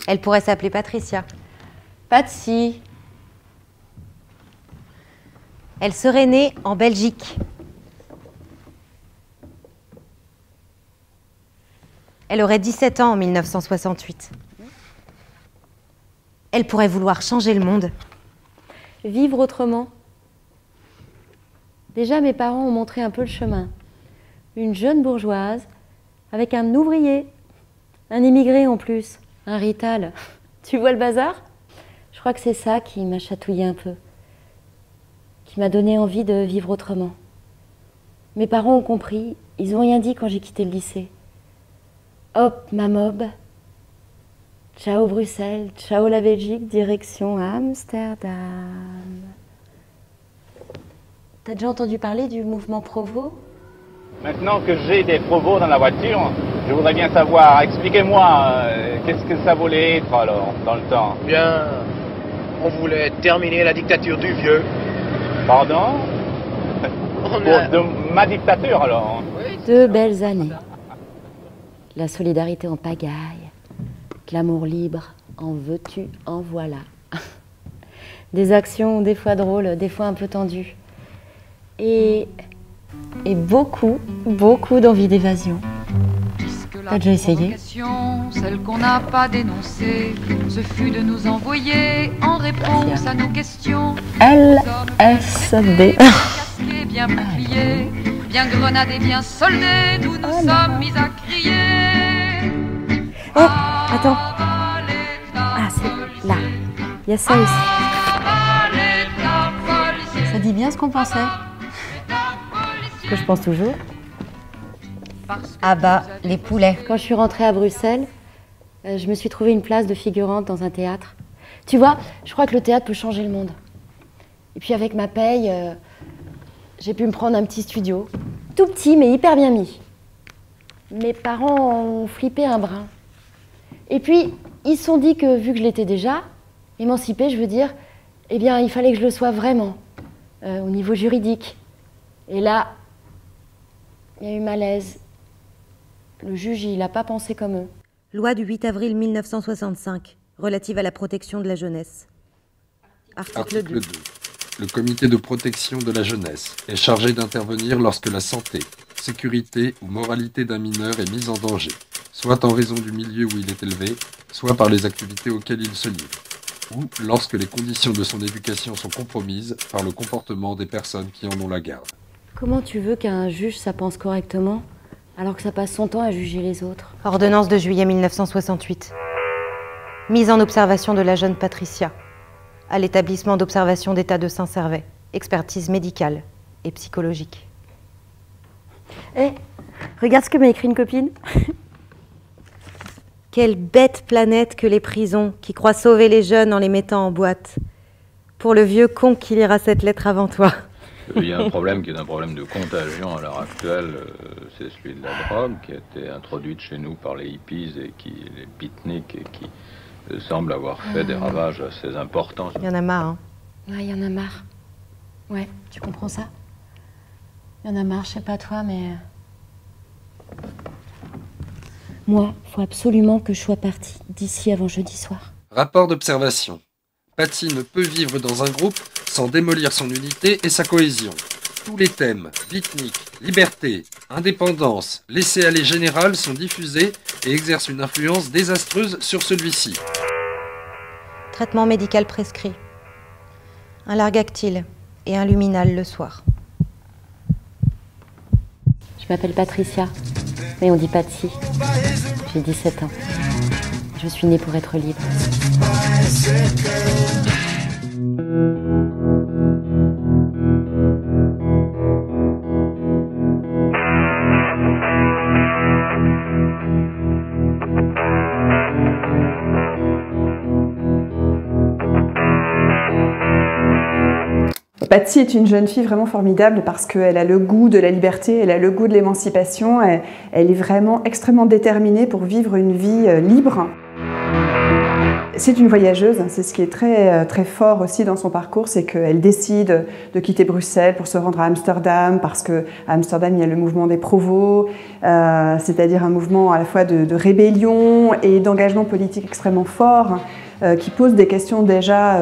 Elle pourrait s'appeler Patricia. Patsy. Elle serait née en Belgique. Elle aurait 17 ans en 1968. Elle pourrait vouloir changer le monde. Vivre autrement. Déjà, mes parents ont montré un peu le chemin. Une jeune bourgeoise avec un ouvrier, un immigré en plus, un rital. Tu vois le bazar? Je crois que c'est ça qui m'a chatouillé un peu, qui m'a donné envie de vivre autrement. Mes parents ont compris, ils n'ont rien dit quand j'ai quitté le lycée. Hop, ma mob. Ciao Bruxelles, ciao la Belgique, direction Amsterdam. T'as déjà entendu parler du mouvement Provo? Maintenant que j'ai des provos dans la voiture, je voudrais bien savoir, expliquez-moi, qu'est-ce que ça voulait être alors, dans le temps? Bien, on voulait terminer la dictature du vieux. Pardon? De ma dictature alors? Deux belles années. La solidarité en pagaille, l'amour libre, en veux-tu, en voilà. Des actions des fois drôles, des fois un peu tendues. Et beaucoup d'envie d'évasion. T'as déjà essayé? Celle qu'on n'a pas dénoncée, ce fut de nous envoyer en réponse à nos questions. LSD. Casqués, bien boucliers, bien grenadés, bien soldés, nous nous sommes mis à crier. Oh, attends. Ah, c'est là. Il y a ça aussi. Ça dit bien ce qu'on pensait. Ce que je pense toujours. Ah bah, les poulets. Quand je suis rentrée à Bruxelles, je me suis trouvé une place de figurante dans un théâtre. Tu vois, je crois que le théâtre peut changer le monde. Et puis avec ma paye, j'ai pu me prendre un petit studio. Tout petit, mais hyper bien mis. Mes parents ont flippé un brin. Et puis, ils se sont dit que, vu que je l'étais déjà, émancipée, je veux dire, eh bien, il fallait que je le sois vraiment, au niveau juridique. Et là, il y a eu malaise. Le juge, il n'a pas pensé comme eux. Loi du 8 avril 1965, relative à la protection de la jeunesse. Article 2. Le comité de protection de la jeunesse est chargé d'intervenir lorsque la santé, sécurité ou moralité d'un mineur est mise en danger, soit en raison du milieu où il est élevé, soit par les activités auxquelles il se livre, ou lorsque les conditions de son éducation sont compromises par le comportement des personnes qui en ont la garde. Comment tu veux qu'un juge ça pense correctement, alors que ça passe son temps à juger les autres? Ordonnance de juillet 1968. Mise en observation de la jeune Patricia, à l'établissement d'observation d'état de Saint-Servais, expertise médicale et psychologique. Hé, regarde ce que m'a écrit une copine. Quelle bête planète que les prisons, qui croient sauver les jeunes en les mettant en boîte. Pour le vieux con qui lira cette lettre avant toi. Il y a un problème qui est un problème de contagion à l'heure actuelle, c'est celui de la drogue qui a été introduite chez nous par les hippies et les beatniks et qui semble avoir fait des ravages assez importants. Il y en a marre, hein? Ouais, il y en a marre. Ouais, tu comprends ça? Il y en a marre, je sais pas toi, mais... Moi, faut absolument que je sois partie d'ici avant jeudi soir. Rapport d'observation. Patsy ne peut vivre dans un groupe sans démolir son unité et sa cohésion. Tous les thèmes, beatnik, liberté, indépendance, laisser-aller général sont diffusés et exercent une influence désastreuse sur celui-ci. Traitement médical prescrit. Un largactyle et un luminal le soir. Je m'appelle Patricia, mais on dit Patsy. J'ai 17 ans. Je suis née pour être libre. Patsy est une jeune fille vraiment formidable parce qu'elle a le goût de la liberté, elle a le goût de l'émancipation, elle est vraiment extrêmement déterminée pour vivre une vie libre. C'est une voyageuse, c'est ce qui est très fort aussi dans son parcours, c'est qu'elle décide de quitter Bruxelles pour se rendre à Amsterdam, parce qu'à Amsterdam il y a le mouvement des provos, c'est-à-dire un mouvement à la fois de rébellion et d'engagement politique extrêmement fort, qui pose des questions déjà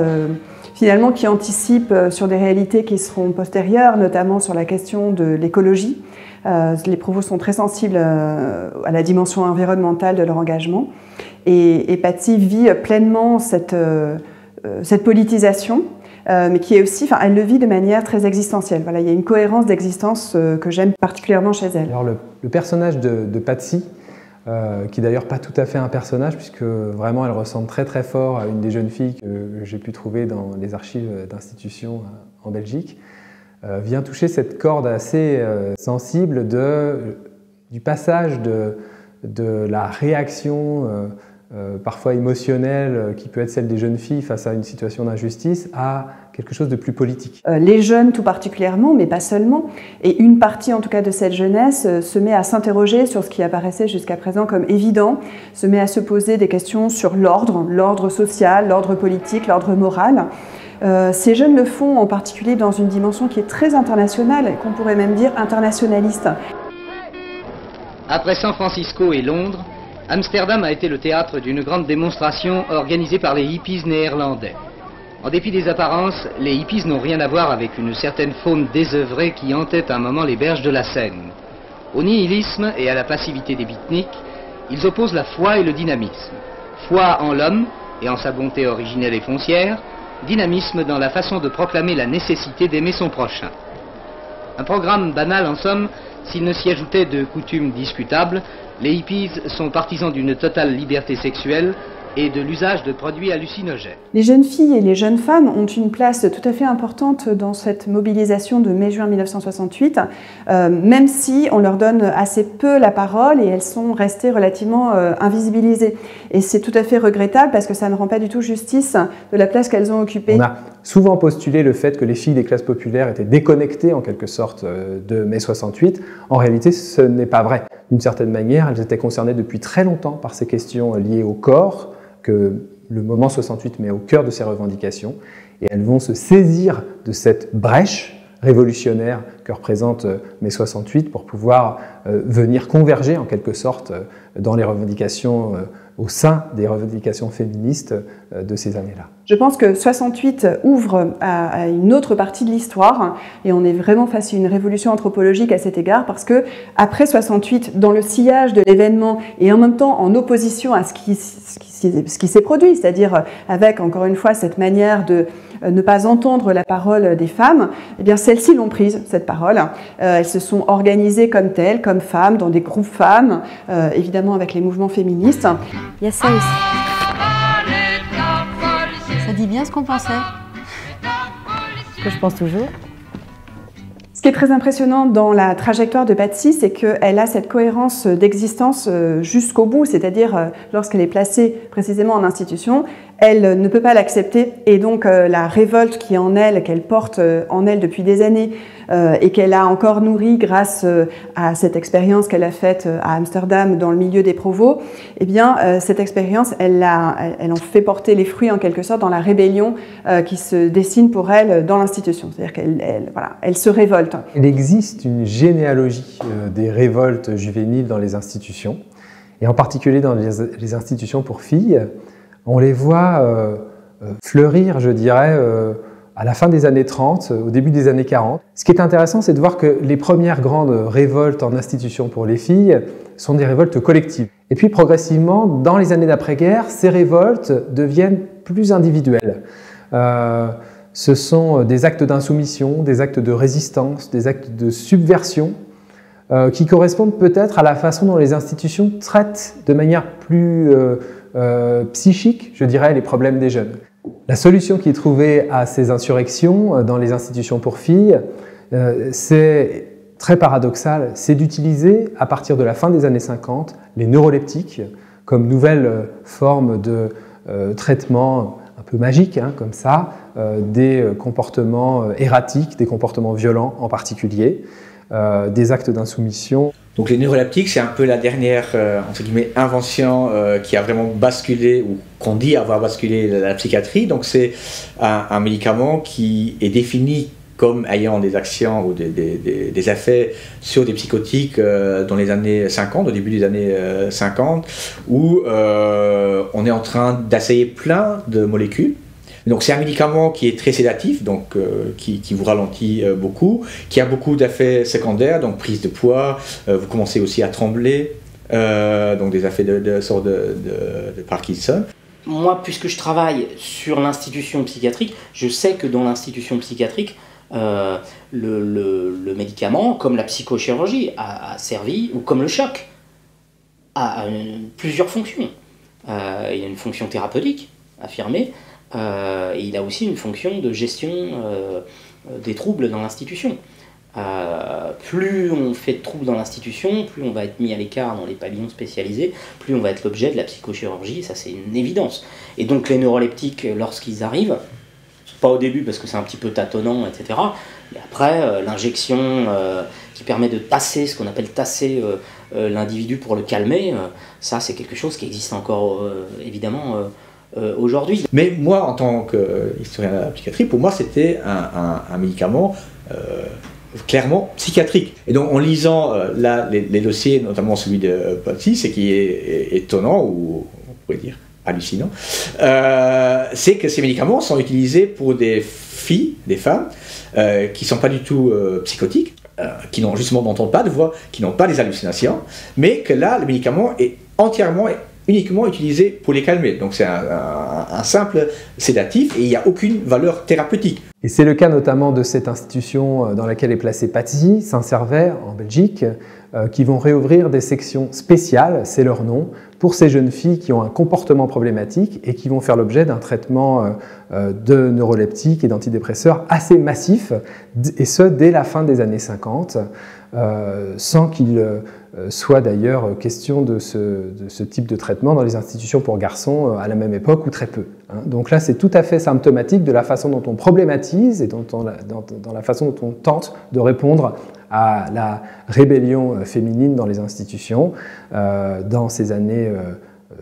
finalement qui anticipent sur des réalités qui seront postérieures, notamment sur la question de l'écologie. Les provos sont très sensibles à la dimension environnementale de leur engagement. Et Patsy vit pleinement cette politisation, mais qui est aussi, elle le vit de manière très existentielle. Voilà, il y a une cohérence d'existence que j'aime particulièrement chez elle. Alors le personnage de Patsy, qui est d'ailleurs pas tout à fait un personnage, puisque vraiment elle ressemble très fort à une des jeunes filles que j'ai pu trouver dans les archives d'institutions en Belgique, vient toucher cette corde assez sensible du passage de la réaction parfois émotionnelle qui peut être celle des jeunes filles face à une situation d'injustice à quelque chose de plus politique. Les jeunes tout particulièrement, mais pas seulement, et une partie en tout cas de cette jeunesse se met à s'interroger sur ce qui apparaissait jusqu'à présent comme évident, se met à se poser des questions sur l'ordre social, l'ordre politique, l'ordre moral. Ces jeunes le font en particulier dans une dimension qui est très internationale, qu'on pourrait même dire internationaliste. Après San Francisco et Londres, Amsterdam a été le théâtre d'une grande démonstration organisée par les hippies néerlandais. En dépit des apparences, les hippies n'ont rien à voir avec une certaine faune désœuvrée qui hantait un moment les berges de la Seine. Au nihilisme et à la passivité des beatniks, ils opposent la foi et le dynamisme. Foi en l'homme et en sa bonté originelle et foncière, dynamisme dans la façon de proclamer la nécessité d'aimer son prochain. Un programme banal en somme, s'il ne s'y ajoutait de coutumes discutables. Les hippies sont partisans d'une totale liberté sexuelle et de l'usage de produits hallucinogènes. Les jeunes filles et les jeunes femmes ont une place tout à fait importante dans cette mobilisation de mai-juin 1968, même si on leur donne assez peu la parole et elles sont restées relativement invisibilisées. Et c'est tout à fait regrettable parce que ça ne rend pas du tout justice de la place qu'elles ont occupée. On a souvent postulé le fait que les filles des classes populaires étaient déconnectées en quelque sorte de mai 68. En réalité, ce n'est pas vrai. D'une certaine manière, elles étaient concernées depuis très longtemps par ces questions liées au corps, que le moment 68 met au cœur de ses revendications, et elles vont se saisir de cette brèche révolutionnaire que représente mai 68 pour pouvoir venir converger en quelque sorte dans les revendications, au sein des revendications féministes de ces années-là. Je pense que 68 ouvre à une autre partie de l'histoire et on est vraiment face à une révolution anthropologique à cet égard parce que après 68, dans le sillage de l'événement et en même temps en opposition à ce qui s'est produit, c'est-à-dire avec encore une fois cette manière de ne pas entendre la parole des femmes, eh bien celles-ci l'ont prise, cette parole. Elles se sont organisées comme telles, comme femmes, dans des groupes femmes, évidemment avec les mouvements féministes. Il y a ça aussi. Ça dit bien ce qu'on pensait. Ce que je pense toujours. Ce qui est très impressionnant dans la trajectoire de Patsy, c'est qu'elle a cette cohérence d'existence jusqu'au bout, c'est-à-dire lorsqu'elle est placée précisément en institution, elle ne peut pas l'accepter et donc la révolte qui est en elle, qu'elle porte en elle depuis des années et qu'elle a encore nourrie grâce à cette expérience qu'elle a faite à Amsterdam dans le milieu des provos, eh bien cette expérience, elle en fait porter les fruits en quelque sorte dans la rébellion qui se dessine pour elle dans l'institution, c'est-à-dire qu'elle se révolte. Il existe une généalogie des révoltes juvéniles dans les institutions, et en particulier dans les institutions pour filles. On les voit fleurir, je dirais, à la fin des années 30, au début des années 40. Ce qui est intéressant, c'est de voir que les premières grandes révoltes en institution pour les filles sont des révoltes collectives. Et puis progressivement, dans les années d'après-guerre, ces révoltes deviennent plus individuelles. Ce sont des actes d'insoumission, des actes de résistance, des actes de subversion qui correspondent peut-être à la façon dont les institutions traitent de manière plus psychique, je dirais, les problèmes des jeunes. La solution qui est trouvée à ces insurrections dans les institutions pour filles, c'est très paradoxal, c'est d'utiliser à partir de la fin des années 50 les neuroleptiques comme nouvelle forme de traitement un peu magique, hein, comme ça, des comportements erratiques, des comportements violents en particulier, des actes d'insoumission. Donc les neuroleptiques, c'est un peu la dernière entre guillemets, invention qui a vraiment basculé, ou qu'on dit avoir basculé la psychiatrie. Donc c'est un médicament qui est défini comme ayant des actions ou des effets sur des psychotiques dans les années 50, au début des années 50, où on est en train d'essayer plein de molécules. Donc c'est un médicament qui est très sédatif, donc qui vous ralentit beaucoup, qui a beaucoup d'effets secondaires, donc prise de poids, vous commencez aussi à trembler, donc des effets de sorte de Parkinson. Moi, puisque je travaille sur l'institution psychiatrique, je sais que dans l'institution psychiatrique, le médicament, comme la psychochirurgie, a servi, ou comme le choc, a plusieurs fonctions. Il a une fonction thérapeutique affirmée, et il a aussi une fonction de gestion des troubles dans l'institution. Plus on fait de troubles dans l'institution, plus on va être mis à l'écart dans les pavillons spécialisés, plus on va être l'objet de la psychochirurgie, ça c'est une évidence. Et donc les neuroleptiques, lorsqu'ils arrivent, pas au début parce que c'est un petit peu tâtonnant, etc. Mais après, l'injection qui permet de tasser, ce qu'on appelle tasser l'individu pour le calmer, ça c'est quelque chose qui existe encore évidemment aujourd'hui. Mais moi, en tant qu'historien de la psychiatrie, pour moi c'était un médicament clairement psychiatrique. Et donc en lisant là, les dossiers, notamment celui de Patsy, ce qui est étonnant, ou on pourrait dire hallucinant, c'est que ces médicaments sont utilisés pour des filles, des femmes, qui ne sont pas du tout psychotiques, qui n'ont justement n'entendent pas de voix, qui n'ont pas des hallucinations, mais que là, le médicament est entièrement et uniquement utilisé pour les calmer. Donc c'est un simple sédatif et il n'y a aucune valeur thérapeutique. Et c'est le cas notamment de cette institution dans laquelle est placée Patsy, Saint-Servais, en Belgique, qui vont réouvrir des sections spéciales, c'est leur nom, pour ces jeunes filles qui ont un comportement problématique et qui vont faire l'objet d'un traitement de neuroleptiques et d'antidépresseurs assez massif, et ce dès la fin des années 50, sans qu'il soit d'ailleurs question de ce type de traitement dans les institutions pour garçons à la même époque ou très peu. Donc là, c'est tout à fait symptomatique de la façon dont on problématise et dans la façon dont on tente de répondre à la rébellion féminine dans les institutions. Dans ces années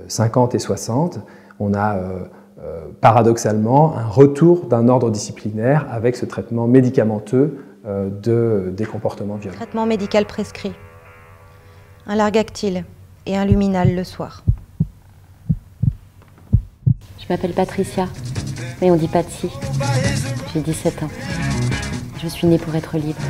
50 et 60, on a paradoxalement un retour d'un ordre disciplinaire avec ce traitement médicamenteux des comportements violents. Traitement médical prescrit. Un Largactil et un Luminal le soir. Je m'appelle Patricia, mais on dit Patsy. J'ai 17 ans. Je suis née pour être libre.